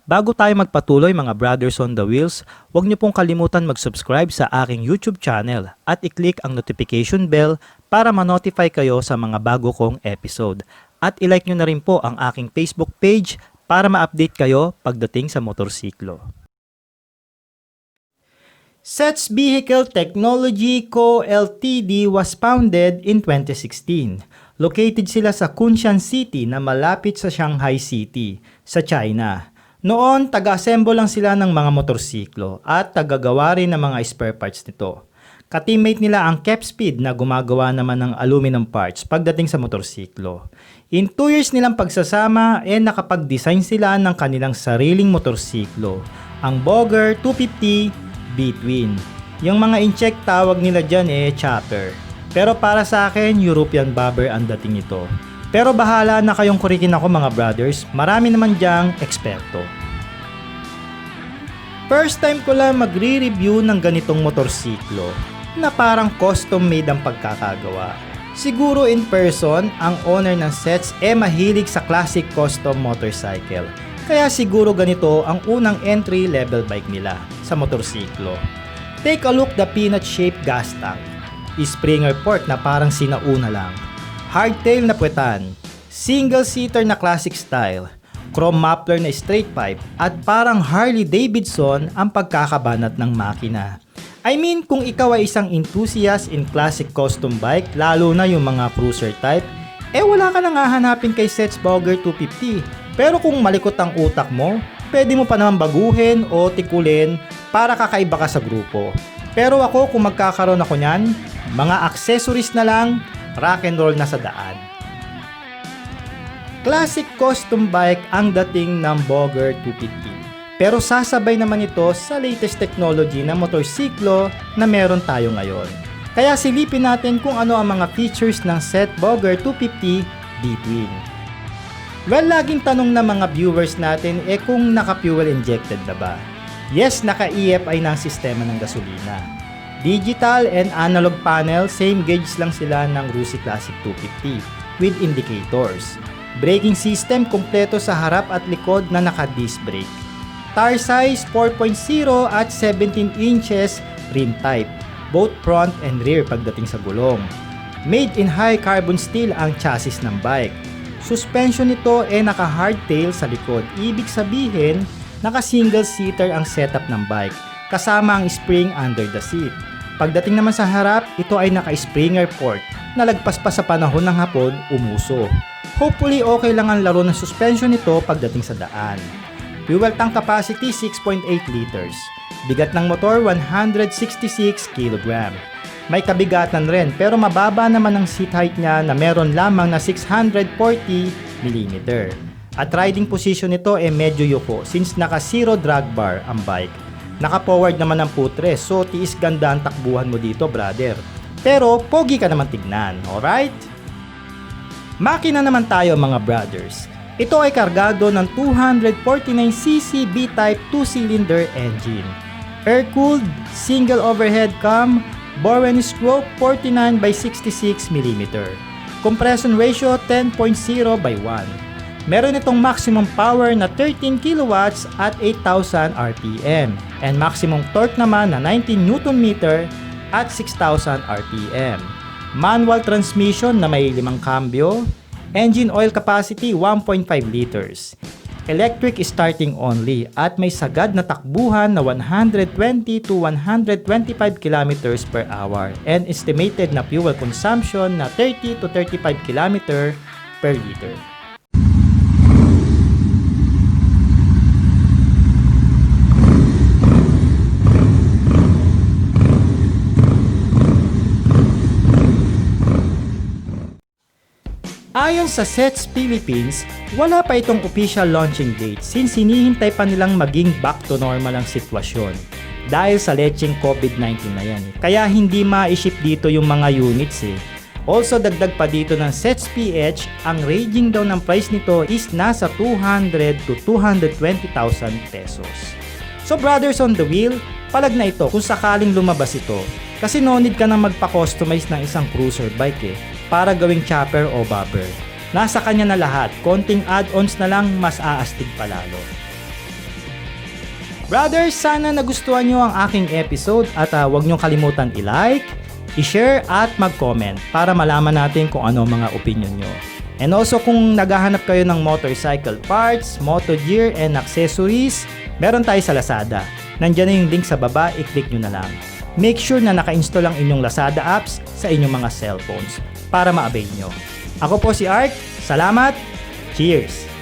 Bago tayo magpatuloy mga brothers on the wheels, huwag niyo pong kalimutan mag-subscribe sa aking YouTube channel at i-click ang notification bell para ma-notify kayo sa mga bago kong episode. At i-like niyo na rin po ang aking Facebook page para ma-update kayo pagdating sa motorsiklo. Zeth's Vehicle Technology Co. Ltd. was founded in 2016. Located sila sa Kunshan City na malapit sa Shanghai City, sa China. Noon, taga-assemble lang sila ng mga motorsiklo at tagagawa rin ng mga spare parts nito. Ka-teammate nila ang Capspeed na gumagawa naman ng aluminum parts pagdating sa motorsiklo. In 2 years nilang pagsasama, nakapag-design sila ng kanilang sariling motorsiklo, ang Boger 250 B-Twin. Yung mga incheck tawag nila dyan chopper. Pero para sa akin, European bobber ang dating ito. Pero bahala na kayong kurikin ako mga brothers, marami naman diyang eksperto. First time ko lang magre-review ng ganitong motorsiklo na parang custom made ang pagkakagawa. Siguro in person, ang owner ng Zeth mahilig sa classic custom motorcycle. Kaya siguro ganito ang unang entry level bike nila sa motorsiklo. Take a look the peanut shaped gas tank. Springer port na parang sinauna lang. Hardtail na puwetan, single-seater na classic style, chrome muffler na straight pipe, at parang Harley Davidson ang pagkakabanat ng makina. I mean, kung ikaw ay isang enthusiast in classic custom bike, lalo na yung mga cruiser type, wala ka nang hahanapin kay Zeth's Boger 250. Pero kung malikot ang utak mo, pwede mo pa naman baguhin o tikulin para kakaiba ka sa grupo. Pero ako, kung magkakaroon ako niyan, mga accessories na lang, rock and roll na sa daan. Classic custom bike ang dating ng Boger 250. Pero sasabay naman ito sa latest technology na motorsiklo na meron tayo ngayon. Kaya silipin natin kung ano ang mga features ng Zeth Boger 250 B-Twin. Well, laging tanong na mga viewers natin kung naka-fuel injected na ba? Yes, naka-EFI na ang sistema ng gasolina. Digital and analog panel, same gauge lang sila ng Rusi Classic 250 with indicators. Braking system kompleto sa harap at likod na naka-disc brake. Tire size 4.0 at 17 inches rim type, both front and rear pagdating sa gulong. Made in high carbon steel ang chassis ng bike. Suspension nito naka-hardtail sa likod, ibig sabihin naka-single seater ang setup ng bike kasama ang spring under the seat. Pagdating naman sa harap, ito ay naka-springer port na lagpas pa sa panahon ng hapon umuso. Hopefully okay lang ang laro ng suspension nito pagdating sa daan. Fuel tank capacity 6.8 liters. Bigat ng motor 166 kg. May kabigatan rin pero mababa naman ang seat height niya na meron lamang na 640 mm. At riding position nito medyo yuko since naka zero drag bar ang bike. Naka-forward naman ang footrest, so tiis ganda ang takbuhan mo dito, brother. Pero pogi ka naman tignan, alright? Makina naman tayo mga brothers. Ito ay kargado ng 249cc B-Type 2-cylinder engine. Air-cooled, single overhead cam, bore and stroke 49/66 mm. Compression ratio 10.0/1. Meron itong maximum power na 13 kilowatts at 8,000 RPM and maximum torque naman na 19 Nm at 6,000 RPM. Manual transmission na may 5 kambyo. Engine oil capacity 1.5 liters. Electric starting only at may sagad na takbuhan na 120 to 125 km per hour and estimated na fuel consumption na 30 to 35 km per liter. Ayon sa Zeth Philippines, wala pa itong official launching date since hinihintay pa nilang maging back to normal ang sitwasyon. Dahil sa lecheng COVID-19 na yan. Kaya hindi ma-ship dito yung mga units Also dagdag pa dito ng Zeth PH, ang ranging daw ng price nito is nasa 200 to 220,000 pesos. So brothers on the wheel, palag na ito kung sakaling lumabas ito. Kasi no need ka nang magpa-customize ng isang cruiser bike para gawing chopper o bobber. Nasa kanya na lahat, konting add-ons na lang mas aastig palalo. Brothers, sana nagustuhan nyo ang aking episode at huwag nyo kalimutan i-like, i-share at mag-comment para malaman natin kung ano mga opinion nyo. And also kung naghahanap kayo ng motorcycle parts, moto gear and accessories, meron tayo sa Lazada. Nandiyan na yung link sa baba, i-click nyo na lang. Make sure na naka-install ang inyong Lazada apps sa inyong mga cellphones para ma-avail nyo. Ako po si Art, salamat, cheers!